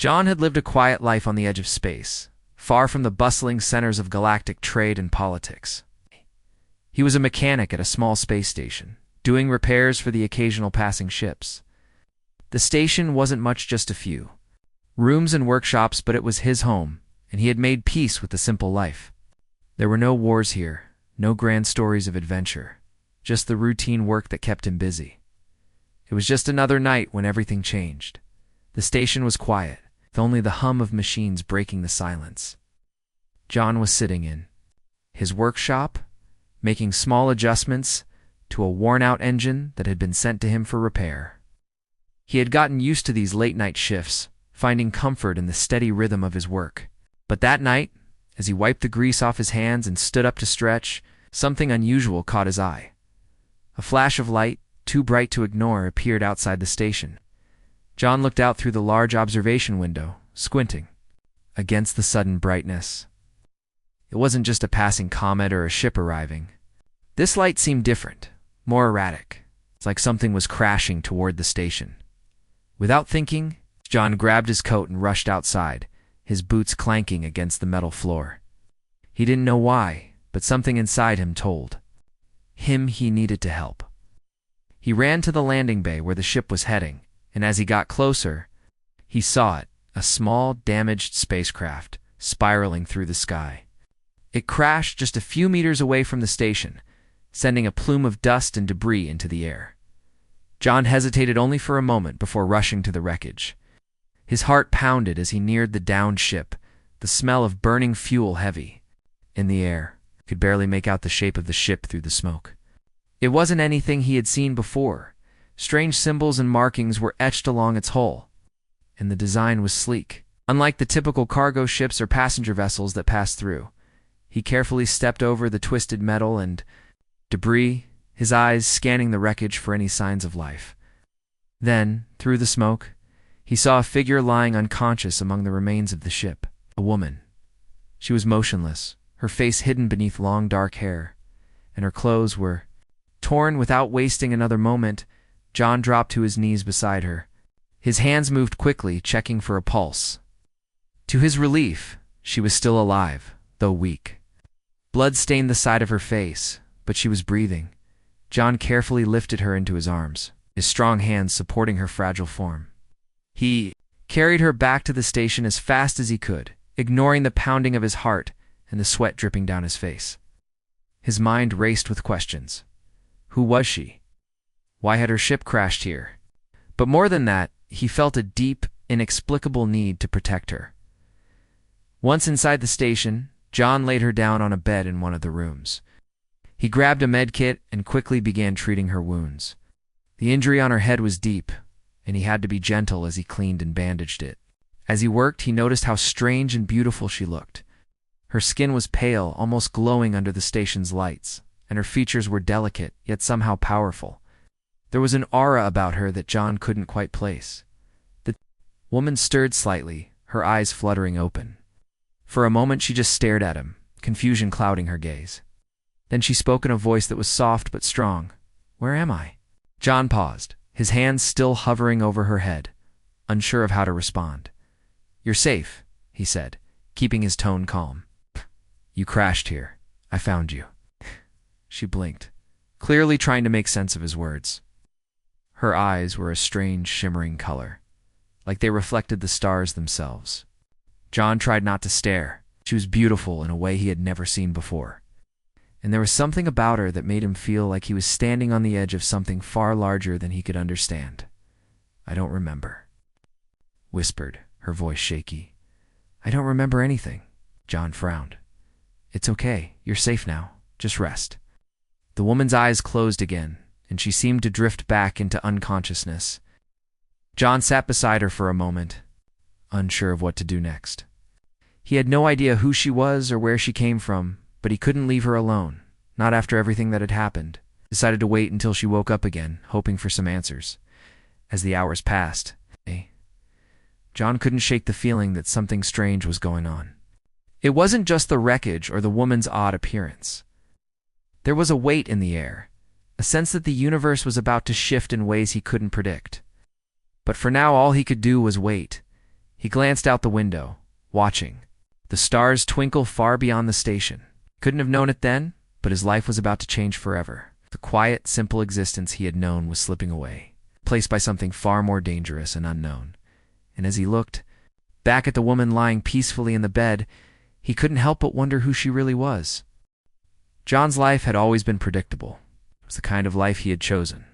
John had lived a quiet life on the edge of space, far from the bustling centers of galactic trade and politics. He was a mechanic at a small space station, doing repairs for the occasional passing ships. The station wasn't much, just a few rooms and workshops, but it was his home, and he had made peace with the simple life. There were no wars here, no grand stories of adventure, just the routine work that kept him busy. It was just another night when everything changed. The station was quiet, with only the hum of machines breaking the silence. John was sitting in his workshop, making small adjustments to a worn-out engine that had been sent to him for repair. He had gotten used to these late-night shifts, finding comfort in the steady rhythm of his work. But that night, as he wiped the grease off his hands and stood up to stretch, something unusual caught his eye. A flash of light, too bright to ignore, appeared outside the station. John looked out through the large observation window, squinting against the sudden brightness. It wasn't just a passing comet or a ship arriving. This light seemed different, more erratic. It's like something was crashing toward the station. Without thinking, John grabbed his coat and rushed outside, his boots clanking against the metal floor. He didn't know why, but something inside him told him he needed to help. He ran to the landing bay where the ship was heading, and as he got closer, he saw it, a small, damaged spacecraft, spiraling through the sky. It crashed just a few meters away from the station, sending a plume of dust and debris into the air. John hesitated only for a moment before rushing to the wreckage. His heart pounded as he neared the downed ship, the smell of burning fuel heavy in the air. He could barely make out the shape of the ship through the smoke. It wasn't anything he had seen before. Strange symbols and markings were etched along its hull, and the design was sleek. Unlike the typical cargo ships or passenger vessels that passed through, he carefully stepped over the twisted metal and debris, his eyes scanning the wreckage for any signs of life. Then, through the smoke, he saw a figure lying unconscious among the remains of the ship, a woman. She was motionless, her face hidden beneath long dark hair, and her clothes were torn. Without wasting another moment, John dropped to his knees beside her. His hands moved quickly, checking for a pulse. To his relief, she was still alive, though weak. Blood stained the side of her face, but she was breathing. John carefully lifted her into his arms, his strong hands supporting her fragile form. He carried her back to the station as fast as he could, ignoring the pounding of his heart and the sweat dripping down his face. His mind raced with questions. Who was she? Why had her ship crashed here? But more than that, he felt a deep, inexplicable need to protect her. Once inside the station, John laid her down on a bed in one of the rooms. He grabbed a med kit and quickly began treating her wounds. The injury on her head was deep, and he had to be gentle as he cleaned and bandaged it. As he worked, he noticed how strange and beautiful she looked. Her skin was pale, almost glowing under the station's lights, and her features were delicate, yet somehow powerful. There was an aura about her that John couldn't quite place. The woman stirred slightly, her eyes fluttering open. For a moment she just stared at him, confusion clouding her gaze. Then she spoke in a voice that was soft but strong. "Where am I?" John paused, his hands still hovering over her head, unsure of how to respond. "You're safe," he said, keeping his tone calm. "You crashed here. I found you." She blinked, clearly trying to make sense of his words. Her eyes were a strange, shimmering color, like they reflected the stars themselves. John tried not to stare. She was beautiful in a way he had never seen before. And there was something about her that made him feel like he was standing on the edge of something far larger than he could understand. "I don't remember," whispered, her voice shaky. "I don't remember anything." John frowned. "It's okay. You're safe now. Just rest." The woman's eyes closed again, and she seemed to drift back into unconsciousness. John sat beside her for a moment, unsure of what to do next. He had no idea who she was or where she came from, but he couldn't leave her alone, not after everything that had happened. He decided to wait until she woke up again, hoping for some answers. As the hours passed, John couldn't shake the feeling that something strange was going on. It wasn't just the wreckage or the woman's odd appearance. There was a weight in the air, a sense that the universe was about to shift in ways he couldn't predict. But for now all he could do was wait. He glanced out the window, watching. The stars twinkle far beyond the station. Couldn't have known it then, but his life was about to change forever. The quiet, simple existence he had known was slipping away, replaced by something far more dangerous and unknown. And as he looked back at the woman lying peacefully in the bed, he couldn't help but wonder who she really was. John's life had always been predictable. It was the kind of life he had chosen.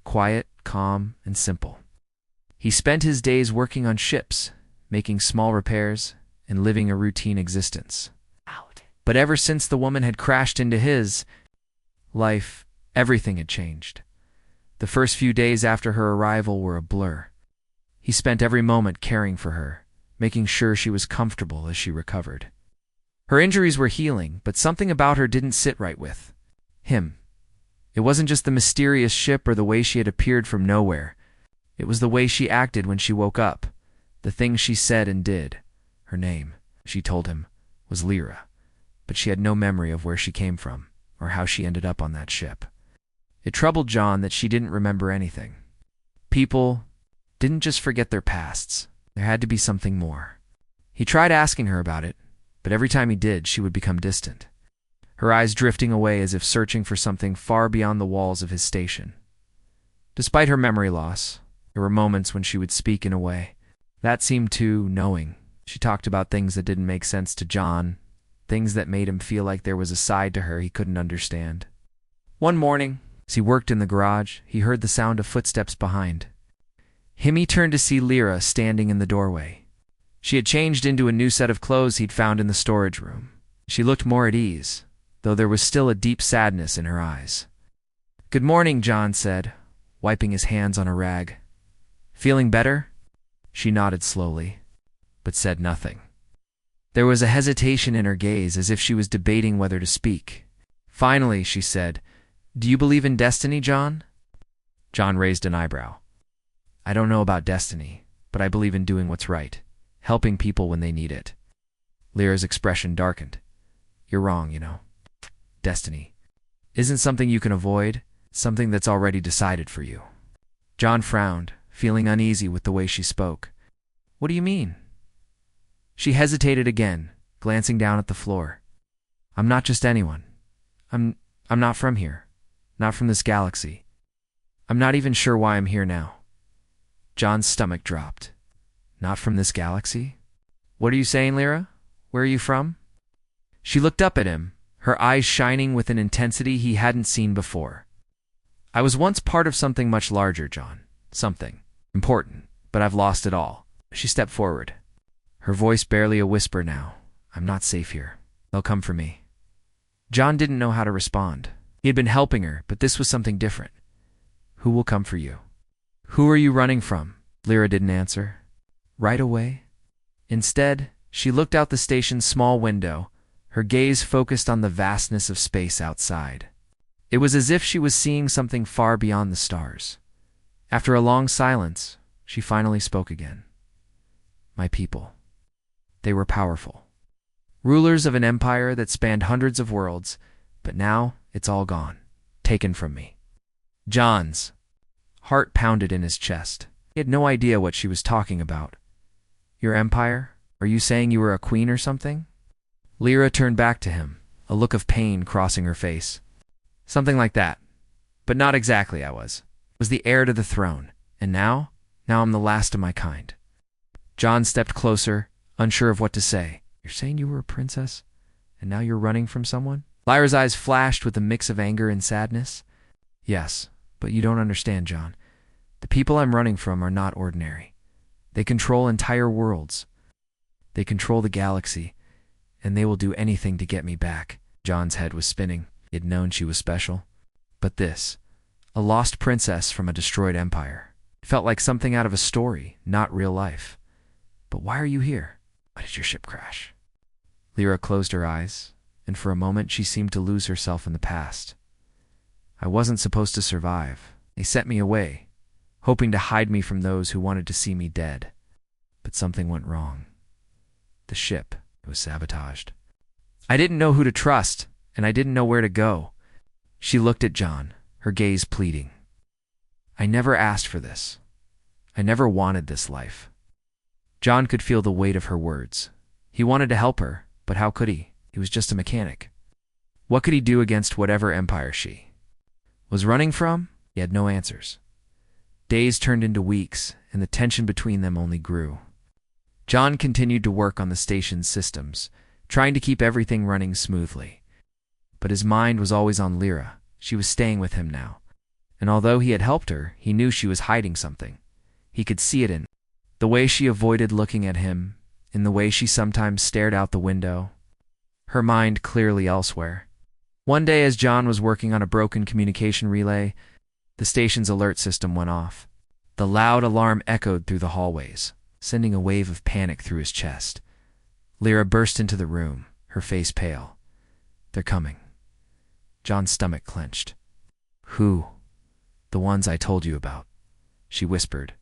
Quiet, calm, and simple. He spent his days working on ships, making small repairs, and living a routine existence. But ever since the woman had crashed into his life, everything had changed. The first few days after her arrival were a blur. He spent every moment caring for her, making sure she was comfortable as she recovered. Her injuries were healing, but something about her didn't sit right with him. It wasn't just the mysterious ship or the way she had appeared from nowhere. It was the way she acted when she woke up, the things she said and did. Her name, she told him, was Lyra, but she had no memory of where she came from or how she ended up on that ship. It troubled John that she didn't remember anything. People didn't just forget their pasts. There had to be something more. He tried asking her about it, but every time he did, she would become distant, her eyes drifting away as if searching for something far beyond the walls of his station. Despite her memory loss, there were moments when she would speak in a way that seemed too knowing. She talked about things that didn't make sense to John, things that made him feel like there was a side to her he couldn't understand. One morning, as he worked in the garage, he heard the sound of footsteps behind him. He turned to see Lyra standing in the doorway. She had changed into a new set of clothes he'd found in the storage room. She looked more at ease, though there was still a deep sadness in her eyes. "Good morning," John said, wiping his hands on a rag. "Feeling better?" She nodded slowly, but said nothing. There was a hesitation in her gaze, as if she was debating whether to speak. Finally, she said, "Do you believe in destiny, John?" John raised an eyebrow. "I don't know about destiny, but I believe in doing what's right, helping people when they need it." Lyra's expression darkened. "You're wrong, you know. Destiny isn't something you can avoid, something that's already decided for you." John frowned, feeling uneasy with the way she spoke. "What do you mean?" She hesitated again, glancing down at the floor. "I'm not just anyone. I'm not from here, not from this galaxy. I'm not even sure why I'm here now." John's stomach dropped. "Not from this galaxy? What are you saying, Lyra? Where are you from?" She looked up at him, her eyes shining with an intensity he hadn't seen before. "I was once part of something much larger, John. Something important, but I've lost it all." She stepped forward, her voice barely a whisper now. "I'm not safe here. They'll come for me." John didn't know how to respond. He had been helping her, but this was something different. "Who will come for you?" "Who are you running from?" Lyra didn't answer. Right away. Instead, she looked out the station's small window, her gaze focused on the vastness of space outside. It was as if she was seeing something far beyond the stars. After a long silence, she finally spoke again. "My people. They were powerful. Rulers of an empire that spanned hundreds of worlds, but now it's all gone, taken from me." John's heart pounded in his chest. He had no idea what she was talking about. "Your empire? Are you saying you were a queen or something?" Lyra turned back to him, a look of pain crossing her face. "Something like that. But not exactly, I was the heir to the throne, and now I'm the last of my kind." John stepped closer, unsure of what to say. "You're saying you were a princess, and now you're running from someone?" Lyra's eyes flashed with a mix of anger and sadness. "Yes, but you don't understand, John. The people I'm running from are not ordinary. They control entire worlds. They control the galaxy, and they will do anything to get me back." John's head was spinning. He had known she was special. But this, a lost princess from a destroyed empire, felt like something out of a story, not real life. "But why are you here? Why did your ship crash?" Lyra closed her eyes, and for a moment she seemed to lose herself in the past. "I wasn't supposed to survive. They sent me away, hoping to hide me from those who wanted to see me dead. But something went wrong. The ship was sabotaged. I didn't know who to trust, and I didn't know where to go." She looked at John, her gaze pleading. "I never asked for this. I never wanted this life. John could feel the weight of her words. He wanted to help her, but how could he? He was just a mechanic. What could he do against whatever empire she was running from? He had no answers. Days turned into weeks, and the tension between them only grew. John continued to work on the station's systems, trying to keep everything running smoothly. But his mind was always on Lyra. She was staying with him now. And although he had helped her, he knew she was hiding something. He could see it in the way she avoided looking at him, in the way she sometimes stared out the window, her mind clearly elsewhere. One day, as John was working on a broken communication relay, the station's alert system went off. The loud alarm echoed through the hallways, sending a wave of panic through his chest. Lyra burst into the room, her face pale. "They're coming." John's stomach clenched. "Who?" "The ones I told you about," she whispered.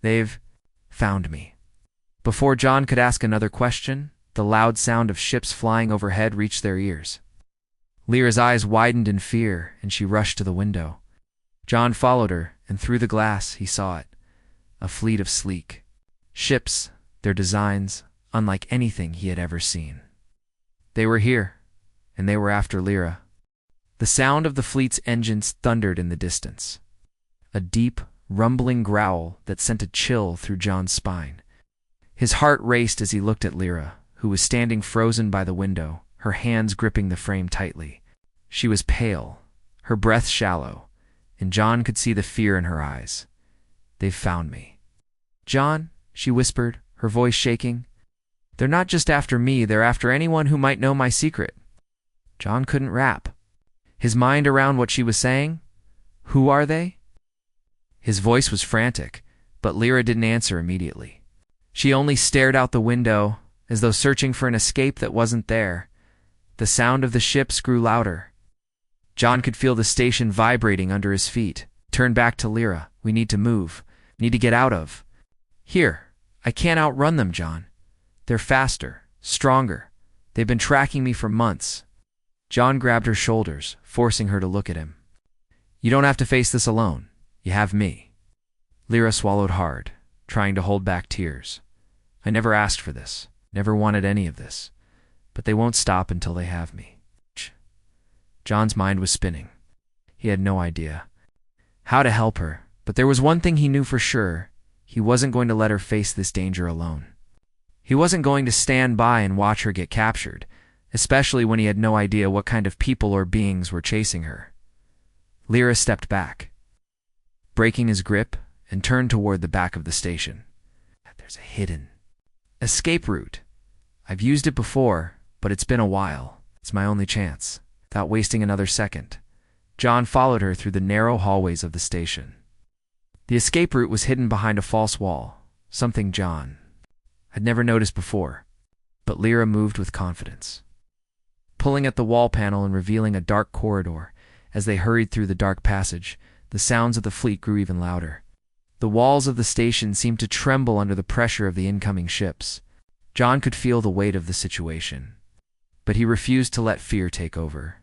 "They've found me." Before John could ask another question, the loud sound of ships flying overhead reached their ears. Lyra's eyes widened in fear, and she rushed to the window. John followed her, and through the glass he saw it. A fleet of sleek ships, their designs unlike anything he had ever seen. They were here, and they were after Lyra. The sound of the fleet's engines thundered in the distance. A deep, rumbling growl that sent a chill through John's spine. His heart raced as he looked at Lyra, who was standing frozen by the window, her hands gripping the frame tightly. She was pale, her breath shallow, and John could see the fear in her eyes. "They've found me." "John," she whispered, her voice shaking. "They're not just after me, they're after anyone who might know my secret." John couldn't wrap his mind around what she was saying. "Who are they?" His voice was frantic, but Lyra didn't answer immediately. She only stared out the window, as though searching for an escape that wasn't there. The sound of the ships grew louder. John could feel the station vibrating under his feet. "Turn back to Lyra. We need to move. Need to get out of here. I can't outrun them, John. They're faster, stronger. They've been tracking me for months." John grabbed her shoulders, forcing her to look at him. "You don't have to face this alone. You have me." Lyra swallowed hard, trying to hold back tears. "I never asked for this, never wanted any of this, but they won't stop until they have me." John's mind was spinning. He had no idea how to help her, but there was one thing he knew for sure. He wasn't going to let her face this danger alone. He wasn't going to stand by and watch her get captured, especially when he had no idea what kind of people or beings were chasing her. Lyra stepped back, breaking his grip, and turned toward the back of the station. "There's a hidden escape route. I've used it before, but it's been a while. It's my only chance." Without wasting another second, John followed her through the narrow hallways of the station. The escape route was hidden behind a false wall, something John had never noticed before, but Lyra moved with confidence, pulling at the wall panel and revealing a dark corridor. As they hurried through the dark passage, the sounds of the fleet grew even louder. The walls of the station seemed to tremble under the pressure of the incoming ships. John could feel the weight of the situation, but he refused to let fear take over.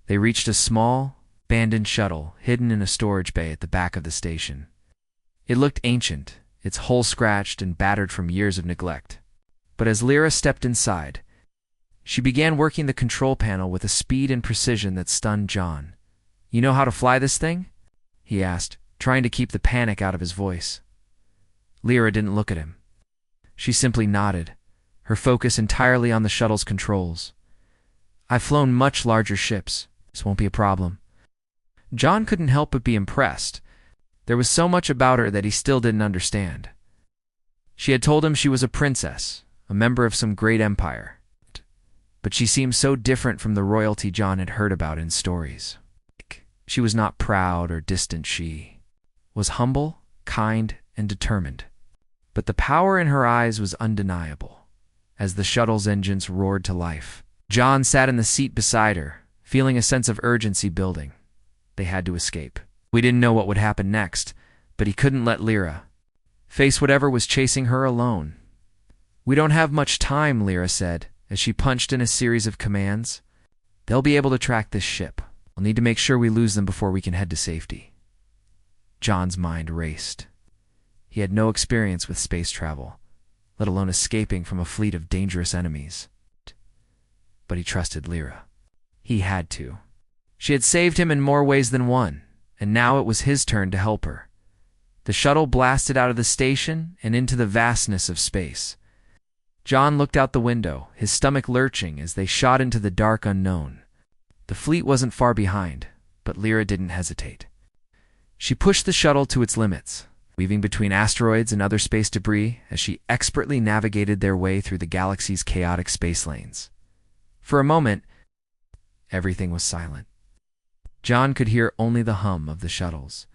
They reached a small, abandoned shuttle hidden in a storage bay at the back of the station. It looked ancient, its hull scratched and battered from years of neglect. But as Lyra stepped inside, she began working the control panel with a speed and precision that stunned John. "You know how to fly this thing?" he asked, trying to keep the panic out of his voice. Lyra didn't look at him. She simply nodded, her focus entirely on the shuttle's controls. "I've flown much larger ships. This won't be a problem." John couldn't help but be impressed. There was so much about her that he still didn't understand. She had told him she was a princess, a member of some great empire. But she seemed so different from the royalty John had heard about in stories. She was not proud or distant. She was humble, kind, and determined. But the power in her eyes was undeniable. As the shuttle's engines roared to life, John sat in the seat beside her, feeling a sense of urgency building. They had to escape. We didn't know what would happen next, but he couldn't let Lyra face whatever was chasing her alone. "We don't have much time," Lyra said, as she punched in a series of commands. "They'll be able to track this ship. We'll need to make sure we lose them before we can head to safety." John's mind raced. He had no experience with space travel, let alone escaping from a fleet of dangerous enemies. But he trusted Lyra. He had to. She had saved him in more ways than one, and now it was his turn to help her. The shuttle blasted out of the station and into the vastness of space. John looked out the window, his stomach lurching as they shot into the dark unknown. The fleet wasn't far behind, but Lyra didn't hesitate. She pushed the shuttle to its limits, weaving between asteroids and other space debris as she expertly navigated their way through the galaxy's chaotic space lanes. For a moment, everything was silent. John could hear only the hum of the shuttle's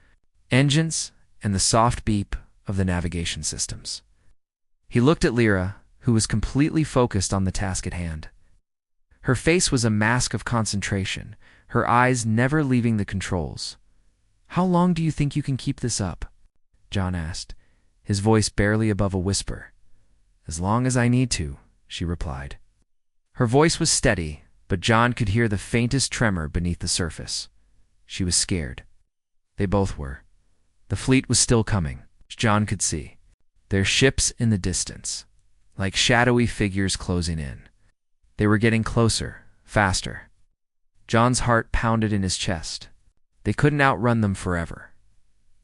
engines and the soft beep of the navigation systems. He looked at Lyra, who was completely focused on the task at hand. Her face was a mask of concentration, her eyes never leaving the controls. "How long do you think you can keep this up?" John asked, his voice barely above a whisper. "As long as I need to," she replied. Her voice was steady, but John could hear the faintest tremor beneath the surface. She was scared. They both were. The fleet was still coming, John could see. Their ships in the distance, like shadowy figures closing in. They were getting closer, faster. John's heart pounded in his chest. They couldn't outrun them forever.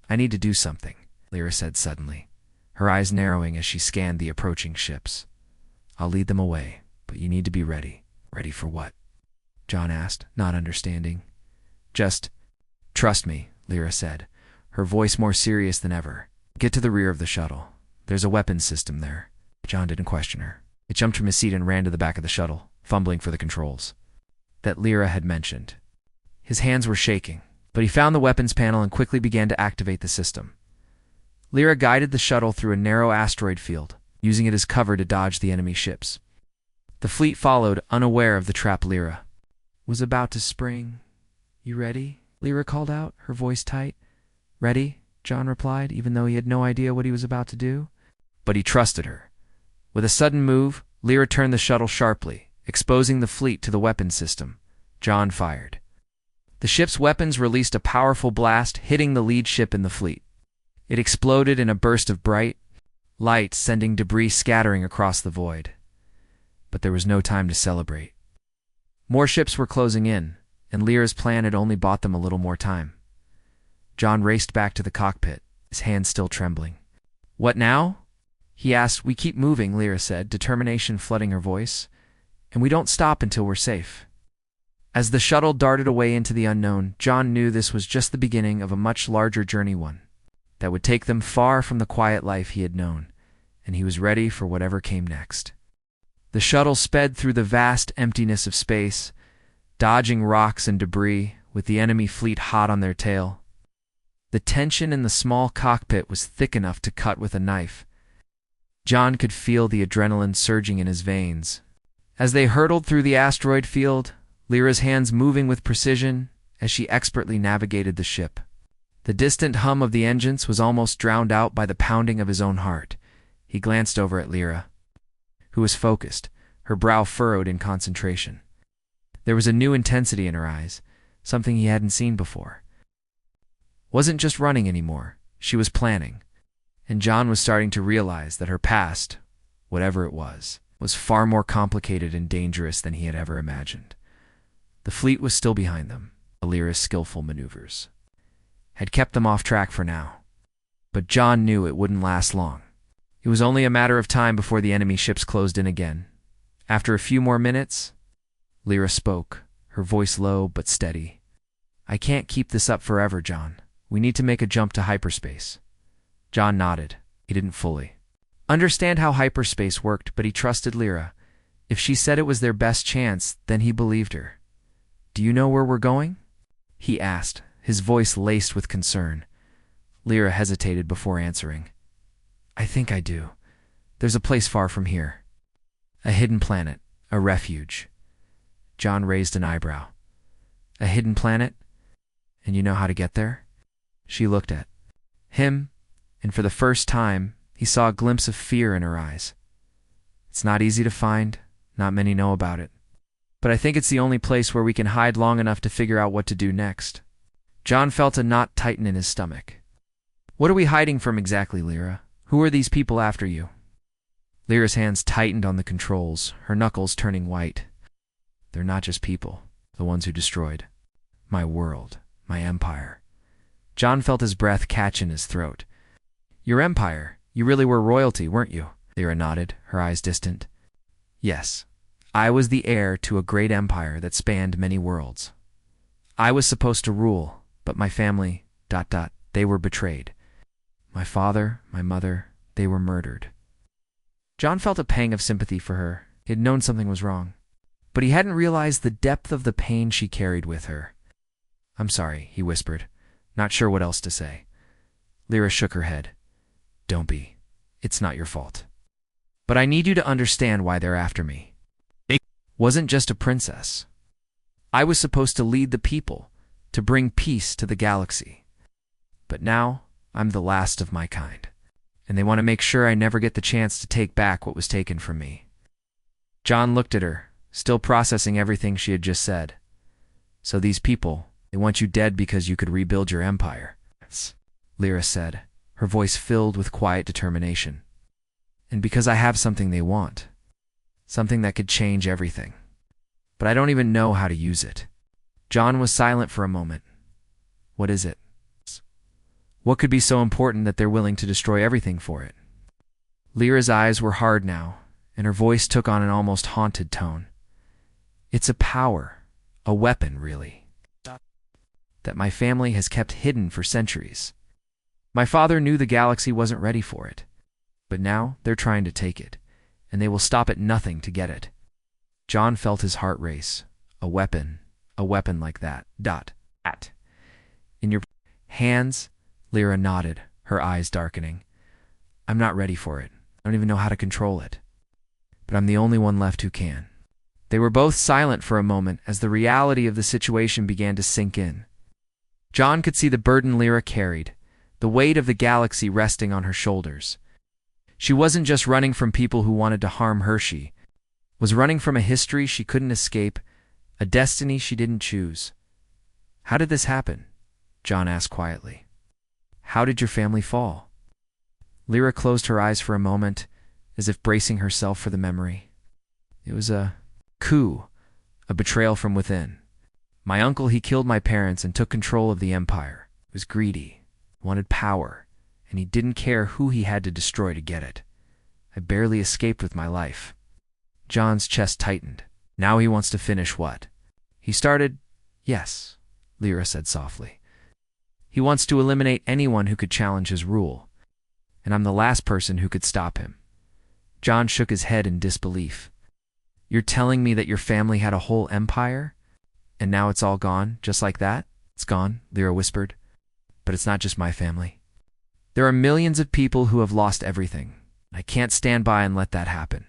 "I need to do something," Lyra said suddenly, her eyes narrowing as she scanned the approaching ships. "I'll lead them away, but you need to be ready." "Ready for what?" John asked, not understanding. "Just trust me," Lyra said, her voice more serious than ever. "Get to the rear of the shuttle. There's a weapons system there." John didn't question her. He jumped from his seat and ran to the back of the shuttle, fumbling for the controls that Lyra had mentioned. His hands were shaking, but he found the weapons panel and quickly began to activate the system. Lyra guided the shuttle through a narrow asteroid field, using it as cover to dodge the enemy ships. The fleet followed, unaware of the trap Lyra was about to spring. "You ready?" Lyra called out, her voice tight. "Ready," John replied, even though he had no idea what he was about to do. But he trusted her. With a sudden move, Lyra turned the shuttle sharply, exposing the fleet to the weapons system. John fired. The ship's weapons released a powerful blast, hitting the lead ship in the fleet. It exploded in a burst of bright light, sending debris scattering across the void. But there was no time to celebrate. More ships were closing in, and Lyra's plan had only bought them a little more time. John raced back to the cockpit, his hands still trembling. "What now?" he asked. "We keep moving," Lyra said, determination flooding her voice. "And we don't stop until we're safe." As the shuttle darted away into the unknown, John knew this was just the beginning of a much larger journey, one that would take them far from the quiet life he had known, and he was ready for whatever came next. The shuttle sped through the vast emptiness of space, dodging rocks and debris, with the enemy fleet hot on their tail. The tension in the small cockpit was thick enough to cut with a knife. John could feel the adrenaline surging in his veins. As they hurtled through the asteroid field, Lyra's hands moving with precision as she expertly navigated the ship. The distant hum of the engines was almost drowned out by the pounding of his own heart. He glanced over at Lyra, who was focused, her brow furrowed in concentration. There was a new intensity in her eyes, something he hadn't seen before. Wasn't just running anymore, she was planning. And John was starting to realize that her past, whatever it was far more complicated and dangerous than he had ever imagined. The fleet was still behind them. Lyra's skillful maneuvers had kept them off track for now. But John knew it wouldn't last long. It was only a matter of time before the enemy ships closed in again. After a few more minutes, Lyra spoke, her voice low but steady. "I can't keep this up forever, John. We need to make a jump to hyperspace." John nodded. He didn't fully understand how hyperspace worked, but he trusted Lyra. If she said it was their best chance, then he believed her. "Do you know where we're going?" he asked, his voice laced with concern. Lyra hesitated before answering. "I think I do. There's a place far from here. A hidden planet, a refuge." John raised an eyebrow. "A hidden planet? And you know how to get there?" She looked at him, and for the first time, he saw a glimpse of fear in her eyes. "It's not easy to find. Not many know about it. But I think it's the only place where we can hide long enough to figure out what to do next." John felt a knot tighten in his stomach. "What are we hiding from exactly, Lyra? Who are these people after you?" Lyra's hands tightened on the controls, her knuckles turning white. They're not just people, the ones who destroyed my world, my empire. John felt his breath catch in his throat. Your empire? You really were royalty, weren't you? Lyra nodded, her eyes distant. Yes, I was the heir to a great empire that spanned many worlds. I was supposed to rule, but my family, they were betrayed. My father, my mother, they were murdered. John felt a pang of sympathy for her. He had known something was wrong, but he hadn't realized the depth of the pain she carried with her. I'm sorry, he whispered, not sure what else to say. Lyra shook her head. Don't be. It's not your fault. But I need you to understand why they're after me. It wasn't just a princess. I was supposed to lead the people, to bring peace to the galaxy. But now, I'm the last of my kind, and they want to make sure I never get the chance to take back what was taken from me. John looked at her, still processing everything she had just said. So these people, they want you dead because you could rebuild your empire, Lyra said, her voice filled with quiet determination. And because I have something they want, something that could change everything. But I don't even know how to use it. John was silent for a moment. What is it? What could be so important that they're willing to destroy everything for it? Lyra's eyes were hard now, and her voice took on an almost haunted tone. It's a power, a weapon, really, that my family has kept hidden for centuries. My father knew the galaxy wasn't ready for it, but now they're trying to take it, and they will stop at nothing to get it. John felt his heart race. A weapon like that. In your hands? Lyra nodded, her eyes darkening. I'm not ready for it. I don't even know how to control it. But I'm the only one left who can. They were both silent for a moment as the reality of the situation began to sink in. John could see the burden Lyra carried, the weight of the galaxy resting on her shoulders. She wasn't just running from people who wanted to harm her, she was running from a history she couldn't escape, a destiny she didn't choose. How did this happen? John asked quietly. How did your family fall? Lyra closed her eyes for a moment, as if bracing herself for the memory. It was a coup, a betrayal from within. My uncle, he killed my parents and took control of the empire. He was greedy, wanted power, and he didn't care who he had to destroy to get it. I barely escaped with my life. John's chest tightened. Now he wants to finish what? He started? Yes, Lyra said softly. He wants to eliminate anyone who could challenge his rule, and I'm the last person who could stop him. John shook his head in disbelief. You're telling me that your family had a whole empire, and now it's all gone, just like that? It's gone, Lyra whispered. But it's not just my family. There are millions of people who have lost everything. I can't stand by and let that happen.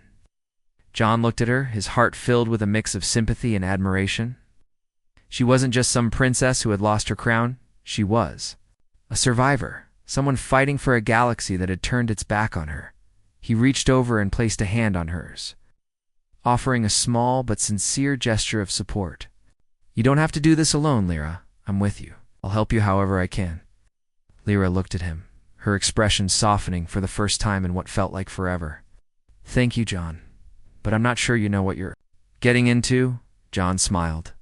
John looked at her, his heart filled with a mix of sympathy and admiration. She wasn't just some princess who had lost her crown. She was a survivor, someone fighting for a galaxy that had turned its back on her. He reached over and placed a hand on hers, offering a small but sincere gesture of support. You don't have to do this alone, Lyra. I'm with you. I'll help you however I can. Lyra looked at him, her expression softening for the first time in what felt like forever. Thank you, John. But I'm not sure you know what you're getting into. John smiled.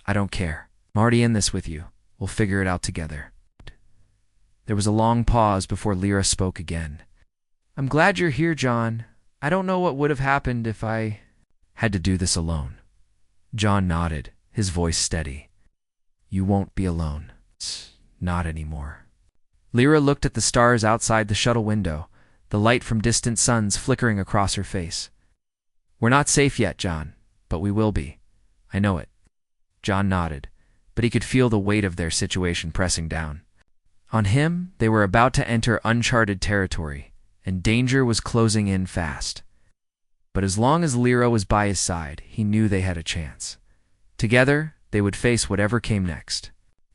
I don't care. I'm already in this with you. We'll figure it out together. There was a long pause before Lyra spoke again. I'm glad you're here, John. I don't know what would have happened if I had to do this alone. John nodded, his voice steady. You won't be alone. Not anymore. Lyra looked at the stars outside the shuttle window, the light from distant suns flickering across her face. We're not safe yet, John, but we will be. I know it. John nodded, but he could feel the weight of their situation pressing down. On him, they were about to enter uncharted territory, and danger was closing in fast. But as long as Lyra was by his side, he knew they had a chance. Together, they would face whatever came next.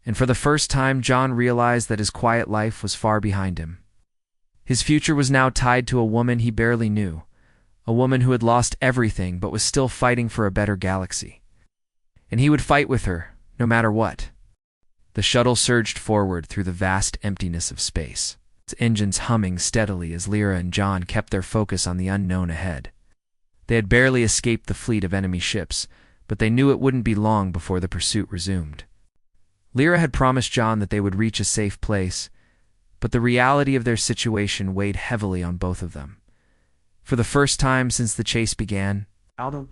And for the first time, John realized that his quiet life was far behind him. His future was now tied to a woman he barely knew, a woman who had lost everything but was still fighting for a better galaxy. And he would fight with her, no matter what. The shuttle surged forward through the vast emptiness of space. engines humming steadily as Lyra and John kept their focus on the unknown ahead. They had barely escaped the fleet of enemy ships, but they knew it wouldn't be long before the pursuit resumed. Lyra had promised John that they would reach a safe place, but the reality of their situation weighed heavily on both of them. For the first time since the chase began, John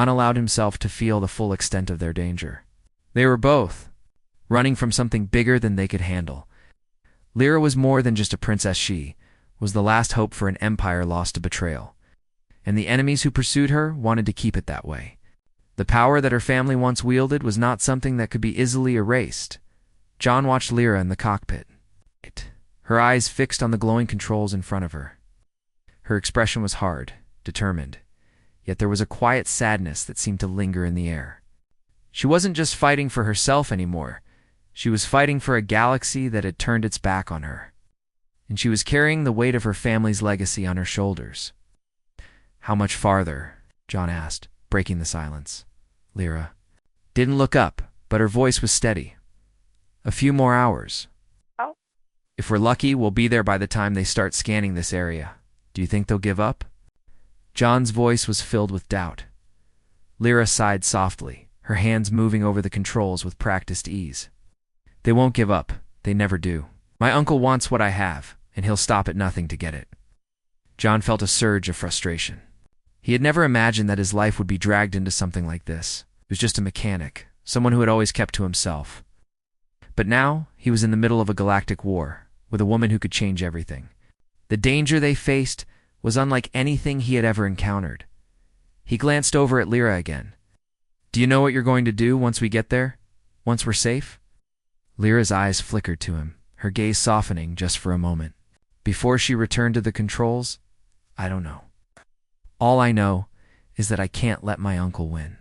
allowed himself to feel the full extent of their danger. They were both running from something bigger than they could handle. Lyra was more than just a princess. She was the last hope for an empire lost to betrayal. And the enemies who pursued her wanted to keep it that way. The power that her family once wielded was not something that could be easily erased. John watched Lyra in the cockpit, her eyes fixed on the glowing controls in front of her. Her expression was hard, determined, yet there was a quiet sadness that seemed to linger in the air. She wasn't just fighting for herself anymore. She was fighting for a galaxy that had turned its back on her. And she was carrying the weight of her family's legacy on her shoulders. "How much farther?" John asked, breaking the silence. Lyra didn't look up, but her voice was steady. "A few more hours. Oh. If we're lucky, we'll be there by the time they start scanning this area. Do you think they'll give up?" John's voice was filled with doubt. Lyra sighed softly, her hands moving over the controls with practiced ease. "They won't give up. They never do. My uncle wants what I have, and he'll stop at nothing to get it." John felt a surge of frustration. He had never imagined that his life would be dragged into something like this. He was just a mechanic, someone who had always kept to himself. But now, he was in the middle of a galactic war, with a woman who could change everything. The danger they faced was unlike anything he had ever encountered. He glanced over at Lyra again. "Do you know what you're going to do once we get there? Once we're safe?" Lyra's eyes flickered to him, her gaze softening just for a moment. Before she returned to the controls, "I don't know. All I know is that I can't let my uncle win.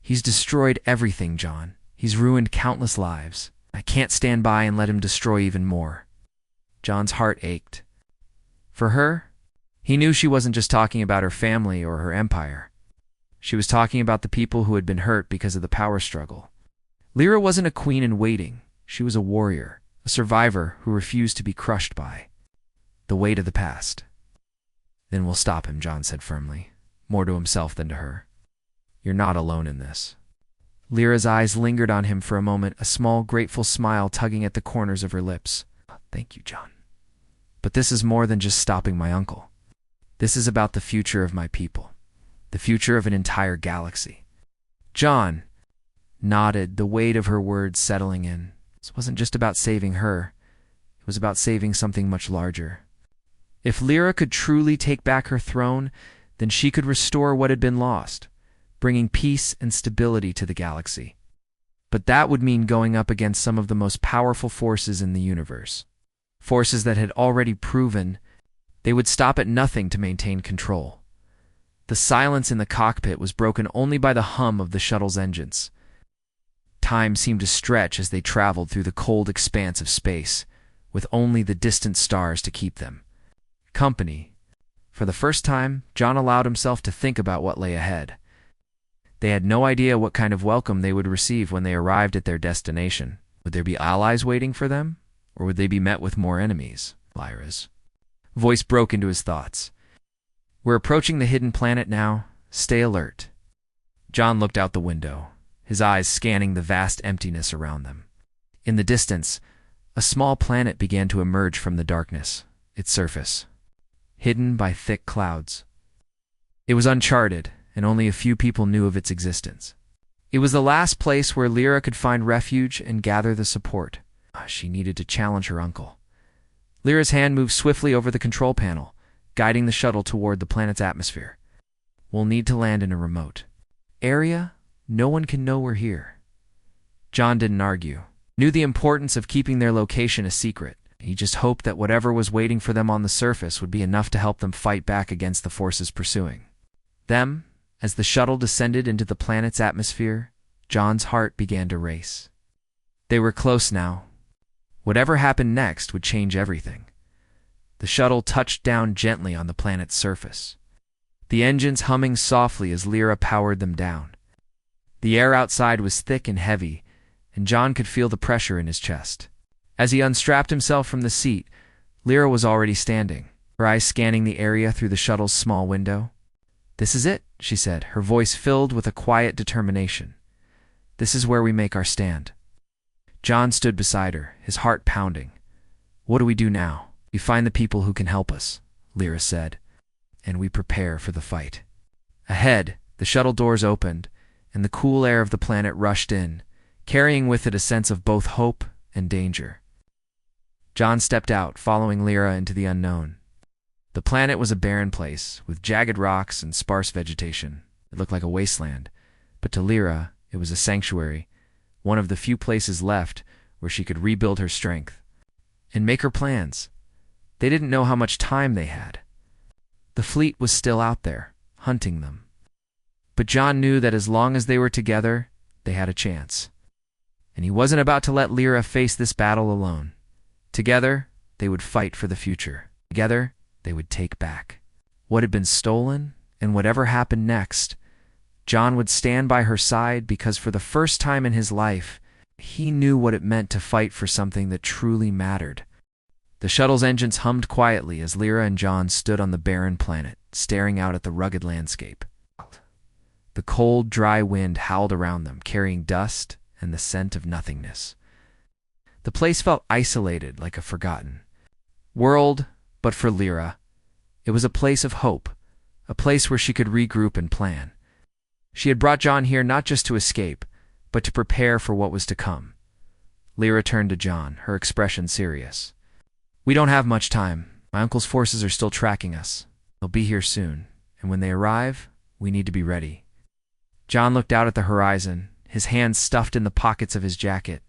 He's destroyed everything, John. He's ruined countless lives. I can't stand by and let him destroy even more." John's heart ached. For her, he knew she wasn't just talking about her family or her empire. She was talking about the people who had been hurt because of the power struggle. Lyra wasn't a queen in waiting. She was a warrior, a survivor who refused to be crushed by the weight of the past. "Then we'll stop him," John said firmly, more to himself than to her. "You're not alone in this." Lyra's eyes lingered on him for a moment, a small, grateful smile tugging at the corners of her lips. "Thank you, John. But this is more than just stopping my uncle. This is about the future of my people, the future of an entire galaxy." John nodded, the weight of her words settling in. This wasn't just about saving her. It was about saving something much larger. If Lyra could truly take back her throne, then she could restore what had been lost, bringing peace and stability to the galaxy. But that would mean going up against some of the most powerful forces in the universe. Forces that had already proven they would stop at nothing to maintain control. The silence in the cockpit was broken only by the hum of the shuttle's engines. Time seemed to stretch as they traveled through the cold expanse of space, with only the distant stars to keep them company. For the first time, John allowed himself to think about what lay ahead. They had no idea what kind of welcome they would receive when they arrived at their destination. Would there be allies waiting for them, or would they be met with more enemies? Lyra's voice broke into his thoughts. "We're approaching the hidden planet now. Stay alert." John looked out the window, his eyes scanning the vast emptiness around them. In the distance, a small planet began to emerge from the darkness, its surface hidden by thick clouds. It was uncharted, and only a few people knew of its existence. It was the last place where Lyra could find refuge and gather the support. She needed to challenge her uncle. Lyra's hand moved swiftly over the control panel, guiding the shuttle toward the planet's atmosphere. "We'll need to land in a remote area. No one can know we're here." John didn't argue, knew the importance of keeping their location a secret. He just hoped that whatever was waiting for them on the surface would be enough to help them fight back against the forces pursuing them. As the shuttle descended into the planet's atmosphere, John's heart began to race. They were close now. Whatever happened next would change everything. The shuttle touched down gently on the planet's surface, the engines humming softly as Lyra powered them down. The air outside was thick and heavy, and John could feel the pressure in his chest. As he unstrapped himself from the seat, Lyra was already standing, her eyes scanning the area through the shuttle's small window. "This is it," she said, her voice filled with a quiet determination. "This is where we make our stand." John stood beside her, his heart pounding. "What do we do now?" "We find the people who can help us," Lyra said, "and we prepare for the fight." Ahead, the shuttle doors opened, and the cool air of the planet rushed in, carrying with it a sense of both hope and danger. John stepped out, following Lyra into the unknown. The planet was a barren place, with jagged rocks and sparse vegetation. It looked like a wasteland, but to Lyra, it was a sanctuary, one of the few places left where she could rebuild her strength and make her plans. They didn't know how much time they had. The fleet was still out there, hunting them. But John knew that as long as they were together, they had a chance. And he wasn't about to let Lyra face this battle alone. Together, they would fight for the future. Together, they would take back what had been stolen, and whatever happened next, John would stand by her side because for the first time in his life, he knew what it meant to fight for something that truly mattered. The shuttle's engines hummed quietly as Lyra and John stood on the barren planet, staring out at the rugged landscape. The cold, dry wind howled around them, carrying dust and the scent of nothingness. The place felt isolated, like a forgotten world, but for Lyra, it was a place of hope, a place where she could regroup and plan. She had brought John here not just to escape, but to prepare for what was to come. Lyra turned to John, her expression serious. "We don't have much time. My uncle's forces are still tracking us. They'll be here soon, and when they arrive, we need to be ready." John looked out at the horizon, his hands stuffed in the pockets of his jacket.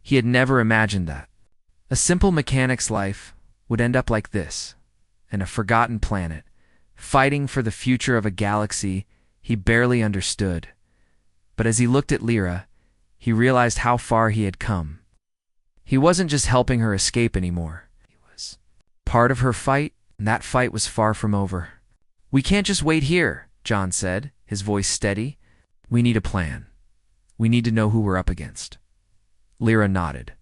He had never imagined that a simple mechanic's life would end up like this, in a forgotten planet, fighting for the future of a galaxy he barely understood. But as he looked at Lyra, he realized how far he had come. He wasn't just helping her escape anymore. He was part of her fight, and that fight was far from over. "We can't just wait here," John said, his voice steady. "We need a plan. We need to know who we're up against." Lyra nodded.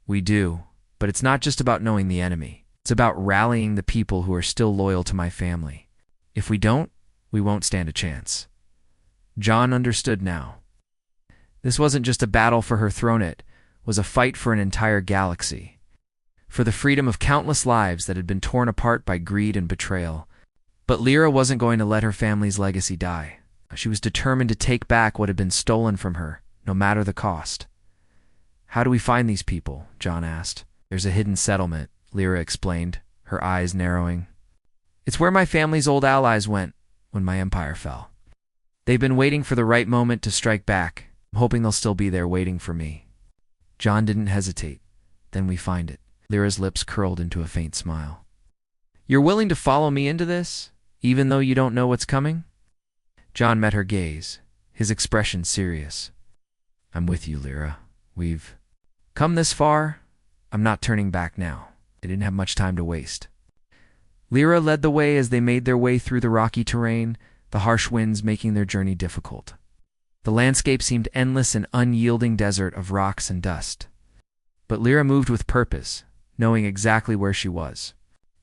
"We do, but it's not just about knowing the enemy. It's about rallying the people who are still loyal to my family. If we don't, we won't stand a chance." John understood now. This wasn't just a battle for her throne, it was a fight for an entire galaxy, for the freedom of countless lives that had been torn apart by greed and betrayal. But Lyra wasn't going to let her family's legacy die. She was determined to take back what had been stolen from her, no matter the cost. "How do we find these people?" John asked. "There's a hidden settlement," Lyra explained, her eyes narrowing. "It's where my family's old allies went when my empire fell. They've been waiting for the right moment to strike back. I'm hoping they'll still be there waiting for me." John didn't hesitate. "Then we find it." Lyra's lips curled into a faint smile. "You're willing to follow me into this, even though you don't know what's coming?" John met her gaze, his expression serious. "I'm with you, Lyra. We've come this far. I'm not turning back now." They didn't have much time to waste. Lyra led the way as they made their way through the rocky terrain, the harsh winds making their journey difficult. The landscape seemed endless and unyielding desert of rocks and dust. But Lyra moved with purpose, knowing exactly where she was.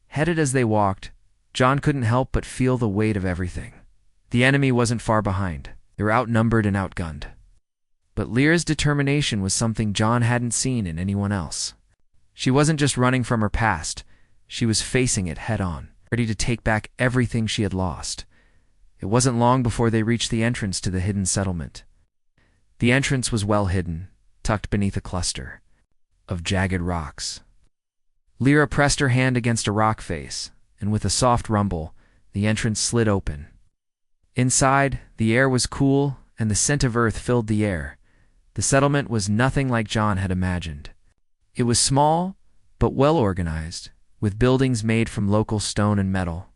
Headed as they walked, John couldn't help but feel the weight of everything. The enemy wasn't far behind. They were outnumbered and outgunned. But Lyra's determination was something John hadn't seen in anyone else. She wasn't just running from her past. She was facing it head-on, ready to take back everything she had lost. It wasn't long before they reached the entrance to the hidden settlement. The entrance was well hidden, tucked beneath a cluster of jagged rocks. Lyra pressed her hand against a rock face, and with a soft rumble, the entrance slid open. Inside, the air was cool, and the scent of earth filled the air. The settlement was nothing like John had imagined. It was small, but well organized, with buildings made from local stone and metal.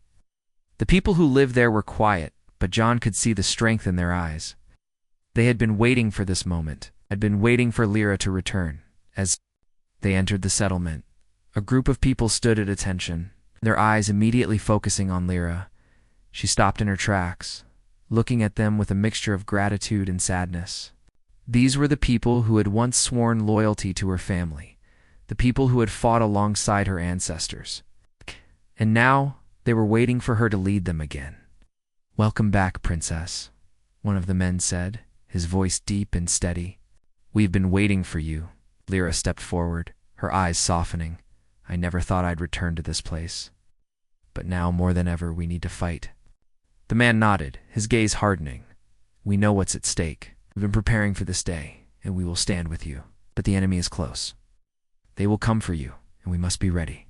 The people who lived there were quiet, but John could see the strength in their eyes. They had been waiting for this moment, had been waiting for Lyra to return. As they entered the settlement, a group of people stood at attention, their eyes immediately focusing on Lyra. She stopped in her tracks, looking at them with a mixture of gratitude and sadness. These were the people who had once sworn loyalty to her family, the people who had fought alongside her ancestors. And now they were waiting for her to lead them again. "Welcome back, Princess," one of the men said, his voice deep and steady. "We've been waiting for you." Lyra stepped forward, her eyes softening. "I never thought I'd return to this place. But now, more than ever, we need to fight." The man nodded, his gaze hardening. "We know what's at stake. We've been preparing for this day, and we will stand with you. But the enemy is close. They will come for you, and we must be ready."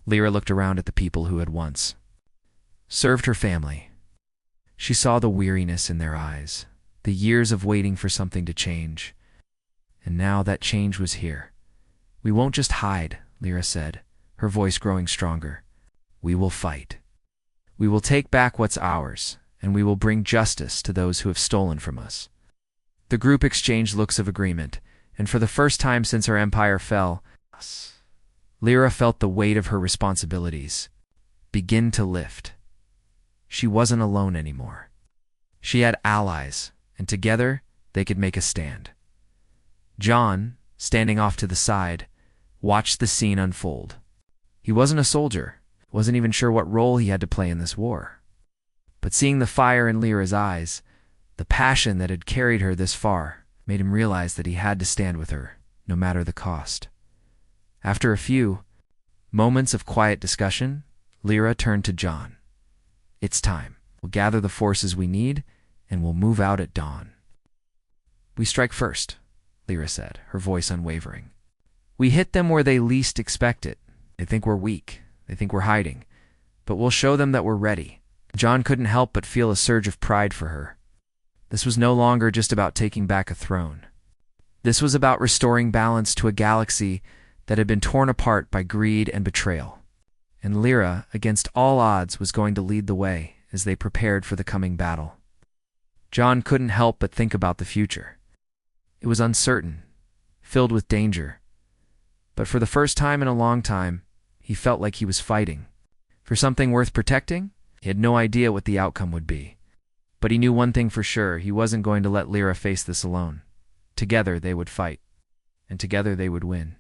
Lyra looked around at the people who had once served her family. She saw the weariness in their eyes, the years of waiting for something to change. And now that change was here. "We won't just hide," Lyra said, her voice growing stronger. "We will fight. We will take back what's ours, and we will bring justice to those who have stolen from us." The group exchanged looks of agreement, and for the first time since her empire fell, Lyra felt the weight of her responsibilities begin to lift. She wasn't alone anymore. She had allies, and together they could make a stand. John, standing off to the side, watched the scene unfold. He wasn't a soldier, wasn't even sure what role he had to play in this war. But seeing the fire in Lyra's eyes, the passion that had carried her this far, made him realize that he had to stand with her, no matter the cost. After a few moments of quiet discussion, Lyra turned to John. "It's time. We'll gather the forces we need, and we'll move out at dawn." "We strike first," Lyra said, her voice unwavering. "We hit them where they least expect it. They think we're weak. They think we're hiding. But we'll show them that we're ready." John couldn't help but feel a surge of pride for her. This was no longer just about taking back a throne. This was about restoring balance to a galaxy that had been torn apart by greed and betrayal. And Lyra, against all odds, was going to lead the way as they prepared for the coming battle. John couldn't help but think about the future. It was uncertain, filled with danger. But for the first time in a long time, he felt like he was fighting. For something worth protecting? He had no idea what the outcome would be. But he knew one thing for sure: he wasn't going to let Lyra face this alone. Together they would fight, and together they would win.